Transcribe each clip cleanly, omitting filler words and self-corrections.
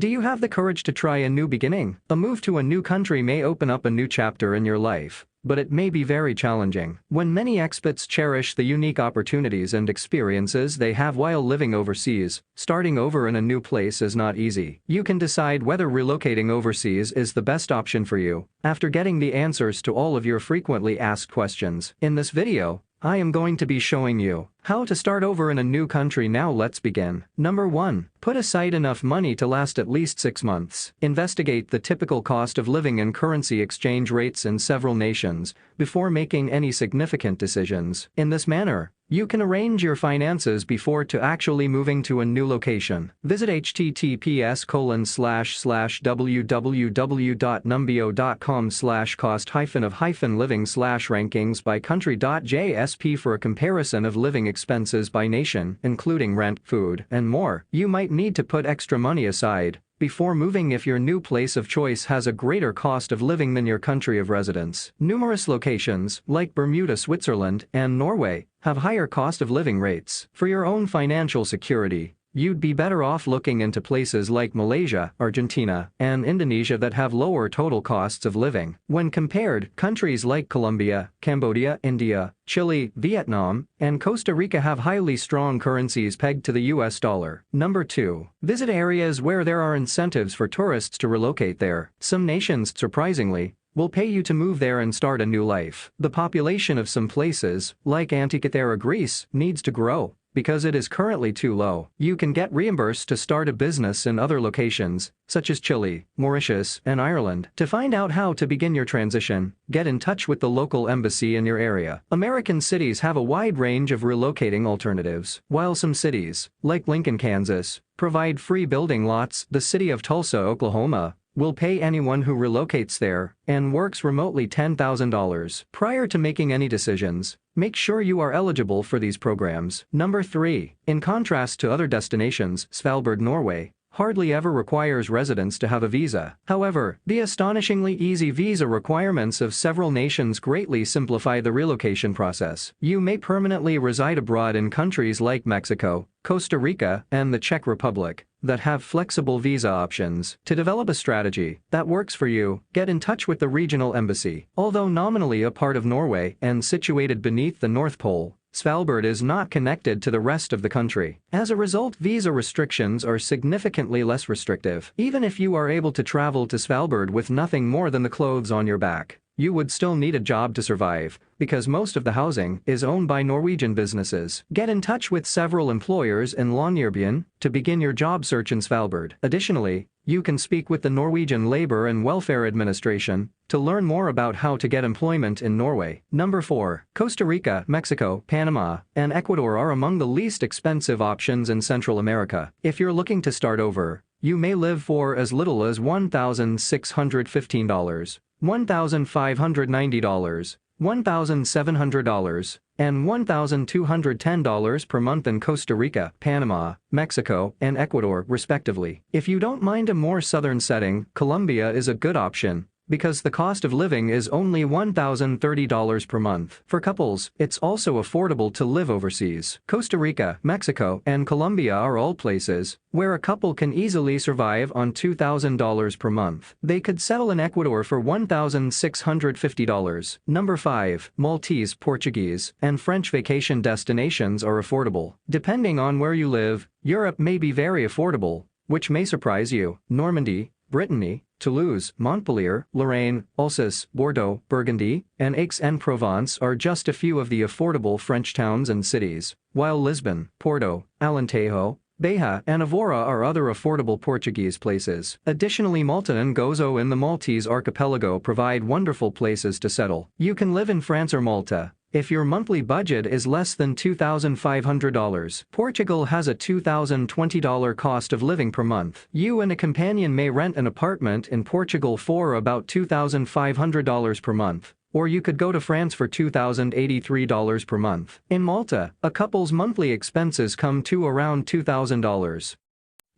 Do you have the courage to try a new beginning? A move to a new country may open up a new chapter in your life, but it may be very challenging. When many expats cherish the unique opportunities and experiences they have while living overseas, starting over in a new place is not easy. You can decide whether relocating overseas is the best option for you after getting the answers to all of your frequently asked questions. In this video, I am going to be showing you how to start over in a new country. Now let's begin. Number 1. Put aside enough money to last at least 6 months. Investigate the typical cost of living and currency exchange rates in several nations before making any significant decisions. In this manner, you can arrange your finances before to actually moving to a new location. Visit https://www.numbeo.com/cost-of-living/rankings by country.jsp for a comparison of living expenses by nation, including rent, food, and more. You might need to put extra money aside before moving if your new place of choice has a greater cost of living than your country of residence. Numerous locations, like Bermuda, Switzerland, and Norway, have higher cost of living rates. For your own financial security, you'd be better off looking into places like Malaysia, Argentina, and Indonesia that have lower total costs of living. When compared, countries like Colombia, Cambodia, India, Chile, Vietnam, and Costa Rica have highly strong currencies pegged to the US dollar. Number 2. Visit areas where there are incentives for tourists to relocate there. Some nations, surprisingly, will pay you to move there and start a new life. The population of some places, like Antikythera, Greece, needs to grow because it is currently too low. You can get reimbursed to start a business in other locations, such as Chile, Mauritius, and Ireland. To find out how to begin your transition, get in touch with the local embassy in your area. American cities have a wide range of relocating alternatives. While some cities, like Lincoln, Kansas, provide free building lots, the city of Tulsa, Oklahoma, will pay anyone who relocates there and works remotely $10,000. Prior to making any decisions, make sure you are eligible for these programs. Number 3. In contrast to other destinations, Svalbard, Norway, hardly ever requires residents to have a visa. However, the astonishingly easy visa requirements of several nations greatly simplify the relocation process. You may permanently reside abroad in countries like Mexico, Costa Rica, and the Czech Republic that have flexible visa options. To develop a strategy that works for you, get in touch with the regional embassy. Although nominally a part of Norway and situated beneath the North Pole, Svalbard is not connected to the rest of the country. As a result, visa restrictions are significantly less restrictive. Even if you are able to travel to Svalbard with nothing more than the clothes on your back, you would still need a job to survive, because most of the housing is owned by Norwegian businesses. Get in touch with several employers in Longyearbyen to begin your job search in Svalbard. Additionally, you can speak with the Norwegian Labor and Welfare Administration to learn more about how to get employment in Norway. Number 4. Costa Rica, Mexico, Panama, and Ecuador are among the least expensive options in Central America. If you're looking to start over, you may live for as little as $1,615, $1,590, $1,700, and $1,210 per month in Costa Rica, Panama, Mexico, and Ecuador, respectively. If you don't mind a more southern setting, Colombia is a good option, because the cost of living is only $1,030 per month. For couples, it's also affordable to live overseas. Costa Rica, Mexico, and Colombia are all places where a couple can easily survive on $2,000 per month. They could settle in Ecuador for $1,650. Number 5. Maltese, Portuguese, and French vacation destinations are affordable. Depending on where you live, Europe may be very affordable, which may surprise you. Normandy, Brittany, Toulouse, Montpellier, Lorraine, Alsace, Bordeaux, Burgundy, and Aix-en-Provence are just a few of the affordable French towns and cities, while Lisbon, Porto, Alentejo, Beja, and Évora are other affordable Portuguese places. Additionally, Malta and Gozo in the Maltese archipelago provide wonderful places to settle. You can live in France or Malta if your monthly budget is less than $2,500. Portugal has a $2,020 cost of living per month. You and a companion may rent an apartment in Portugal for about $2,500 per month, or you could go to France for $2,083 per month. In Malta, a couple's monthly expenses come to around $2,000.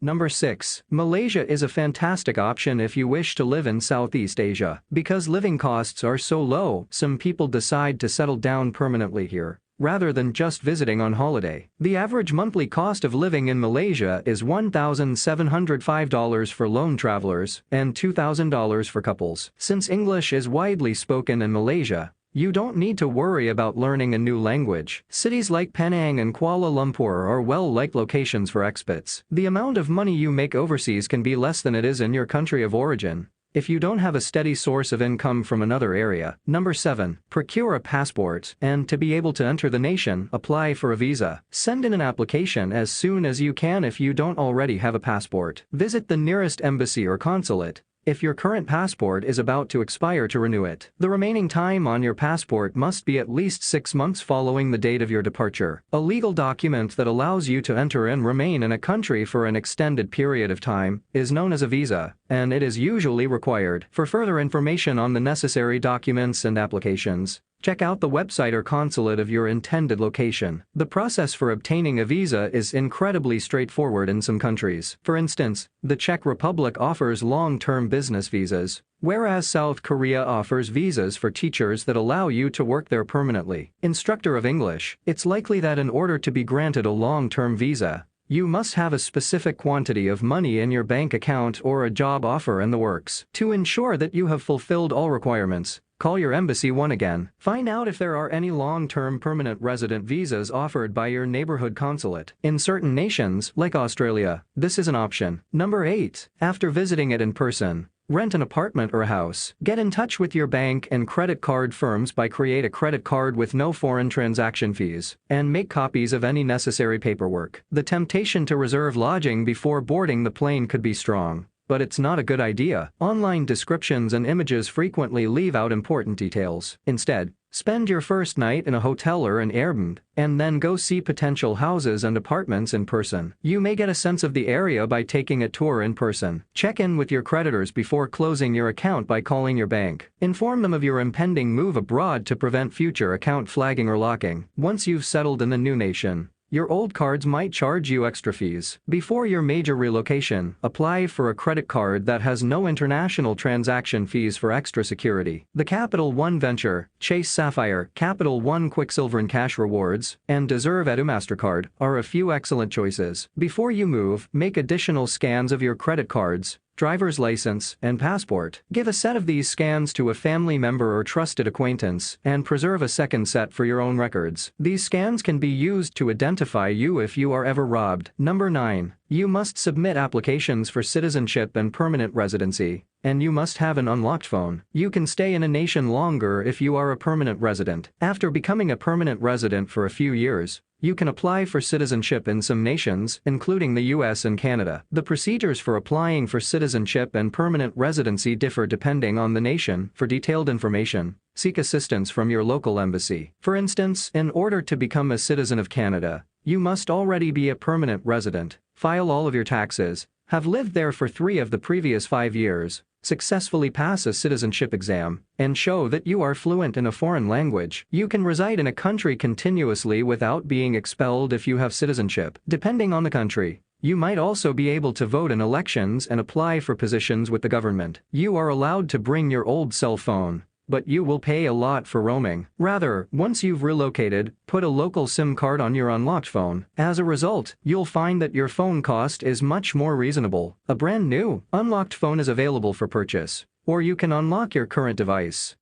Number 6. Malaysia is a fantastic option if you wish to live in Southeast Asia. Because living costs are so low, some people decide to settle down permanently here. rather than just visiting on holiday. The average monthly cost of living in Malaysia is $1,705 for lone travelers and $2,000 for couples. Since English is widely spoken in Malaysia, you don't need to worry about learning a new language. Cities like Penang and Kuala Lumpur are well-liked locations for expats. The amount of money you make overseas can be less than it is in your country of origin if you don't have a steady source of income from another area. Number 7. Procure a passport, and to be able to enter the nation, apply for a visa. Send in an application as soon as you can if you don't already have a passport. Visit the nearest embassy or consulate if your current passport is about to expire to renew it. The remaining time on your passport must be at least 6 months following the date of your departure. A legal document that allows you to enter and remain in a country for an extended period of time is known as a visa, and it is usually required. For further information on the necessary documents and applications, check out the website or consulate of your intended location. The process for obtaining a visa is incredibly straightforward in some countries. For instance, the Czech Republic offers long-term business visas, whereas South Korea offers visas for teachers that allow you to work there permanently. Instructor of English. It's likely that in order to be granted a long-term visa, you must have a specific quantity of money in your bank account or a job offer in the works. To ensure that you have fulfilled all requirements, call your embassy once again. Find out if there are any long-term permanent resident visas offered by your neighborhood consulate. In certain nations, like Australia, this is an option. Number 8. After visiting it in person, rent an apartment or a house. Get in touch with your bank and credit card firms by create a credit card with no foreign transaction fees, and make copies of any necessary paperwork. The temptation to reserve lodging before boarding the plane could be strong, but it's not a good idea. Online descriptions and images frequently leave out important details. Instead, spend your first night in a hotel or an Airbnb, and then go see potential houses and apartments in person. You may get a sense of the area by taking a tour in person. Check in with your creditors before closing your account by calling your bank. Inform them of your impending move abroad to prevent future account flagging or locking. Once you've settled in the new nation, your old cards might charge you extra fees. Before your major relocation, apply for a credit card that has no international transaction fees for extra security. The Capital One Venture, Chase Sapphire, Capital One Quicksilver and Cash Rewards, and Deserve Edu MasterCard are a few excellent choices. Before you move, make additional scans of your credit cards, driver's license, and passport. Give a set of these scans to a family member or trusted acquaintance, and preserve a second set for your own records. These scans can be used to identify you if you are ever robbed. Number 9. You must submit applications for citizenship and permanent residency, and you must have an unlocked phone. You can stay in a nation longer if you are a permanent resident. After becoming a permanent resident for a few years, you can apply for citizenship in some nations, including the US and Canada. The procedures for applying for citizenship and permanent residency differ depending on the nation. For detailed information, seek assistance from your local embassy. For instance, in order to become a citizen of Canada, you must already be a permanent resident, file all of your taxes, have lived there for 3 of the previous 5 years, successfully pass a citizenship exam, and show that you are fluent in a foreign language. You can reside in a country continuously without being expelled if you have citizenship. Depending on the country, you might also be able to vote in elections and apply for positions with the government. You are allowed to bring your old cell phone, but you will pay a lot for roaming. Rather, once you've relocated, put a local SIM card on your unlocked phone. As a result, you'll find that your phone cost is much more reasonable. A brand new, unlocked phone is available for purchase, or you can unlock your current device.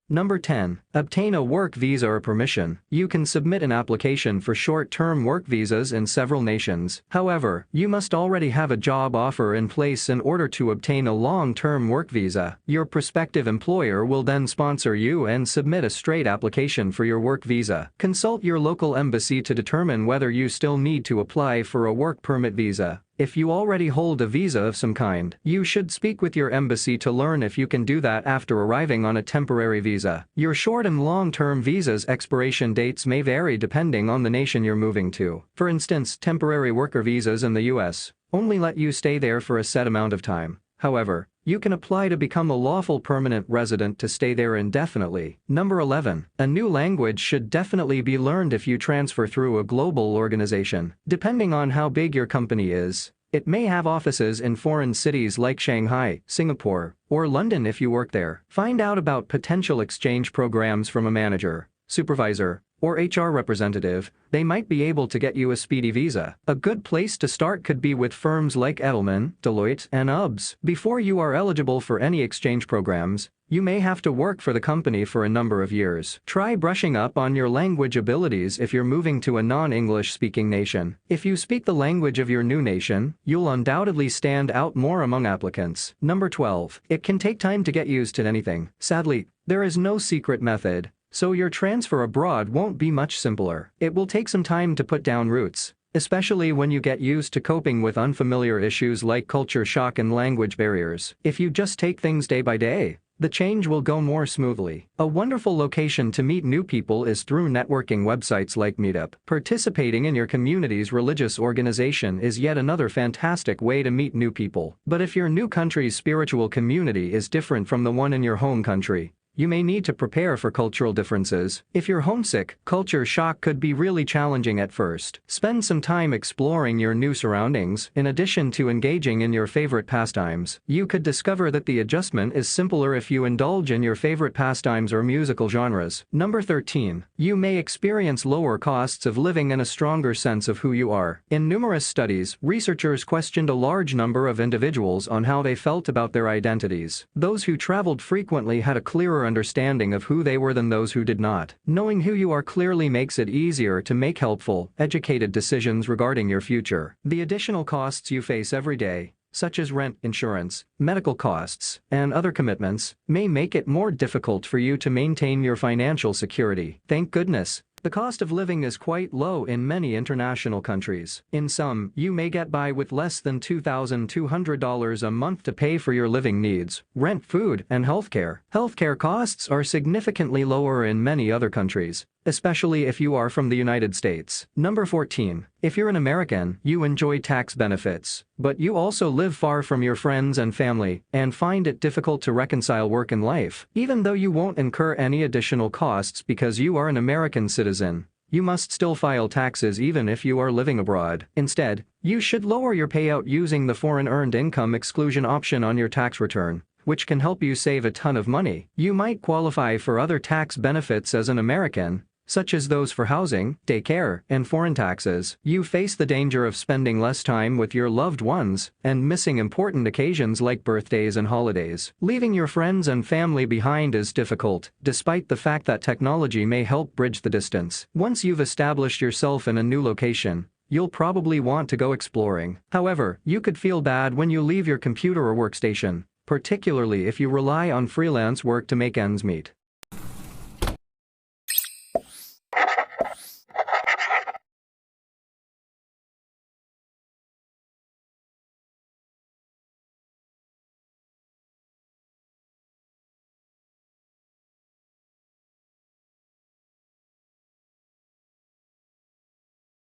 Number 10. Obtain a work visa or permission. You can submit an application for short-term work visas in several nations. However, you must already have a job offer in place in order to obtain a long-term work visa. Your prospective employer will then sponsor you and submit a straight application for your work visa. Consult your local embassy to determine whether you still need to apply for a work permit visa. If you already hold a visa of some kind, you should speak with your embassy to learn if you can do that after arriving on a temporary visa. Your short and long-term visas' expiration dates may vary depending on the nation you're moving to. For instance, temporary worker visas in the US only let you stay there for a set amount of time. However, you can apply to become a lawful permanent resident to stay there indefinitely. Number 11. A new language should definitely be learned if you transfer through a global organization. Depending on how big your company is, it may have offices in foreign cities like Shanghai, Singapore, or London if you work there. Find out about potential exchange programs from a manager, supervisor, or HR representative, they might be able to get you a speedy visa. A good place to start could be with firms like Edelman, Deloitte, and UBS. Before you are eligible for any exchange programs, you may have to work for the company for a number of years. Try brushing up on your language abilities if you're moving to a non-English speaking nation. If you speak the language of your new nation, you'll undoubtedly stand out more among applicants. Number 12. It can take time to get used to anything. Sadly, there is no secret method, so your transfer abroad won't be much simpler. It will take some time to put down roots, especially when you get used to coping with unfamiliar issues like culture shock and language barriers. If you just take things day by day, the change will go more smoothly. A wonderful location to meet new people is through networking websites like Meetup. Participating in your community's religious organization is yet another fantastic way to meet new people. But if your new country's spiritual community is different from the one in your home country, you may need to prepare for cultural differences. If you're homesick, culture shock could be really challenging at first. Spend some time exploring your new surroundings. In addition to engaging in your favorite pastimes, you could discover that the adjustment is simpler if you indulge in your favorite pastimes or musical genres. Number 13. You may experience lower costs of living and a stronger sense of who you are. In numerous studies, researchers questioned a large number of individuals on how they felt about their identities. Those who traveled frequently had a clearer understanding of who they were than those who did not. Knowing who you are clearly makes it easier to make helpful, educated decisions regarding your future. The additional costs you face every day, such as rent, insurance, medical costs, and other commitments, may make it more difficult for you to maintain your financial security. Thank goodness, the cost of living is quite low in many international countries. In some, you may get by with less than $2,200 a month to pay for your living needs, rent, food, and healthcare. Healthcare costs are significantly lower in many other countries, especially if you are from the United States. Number 14. If you're an American, you enjoy tax benefits, but you also live far from your friends and family and find it difficult to reconcile work and life. Even though you won't incur any additional costs because you are an American citizen, you must still file taxes even if you are living abroad. Instead, you should lower your payout using the foreign earned income exclusion option on your tax return, which can help you save a ton of money. You might qualify for other tax benefits as an American, such as those for housing, daycare, and foreign taxes. You face the danger of spending less time with your loved ones and missing important occasions like birthdays and holidays. Leaving your friends and family behind is difficult, despite the fact that technology may help bridge the distance. Once you've established yourself in a new location, you'll probably want to go exploring. However, you could feel bad when you leave your computer or workstation, particularly if you rely on freelance work to make ends meet.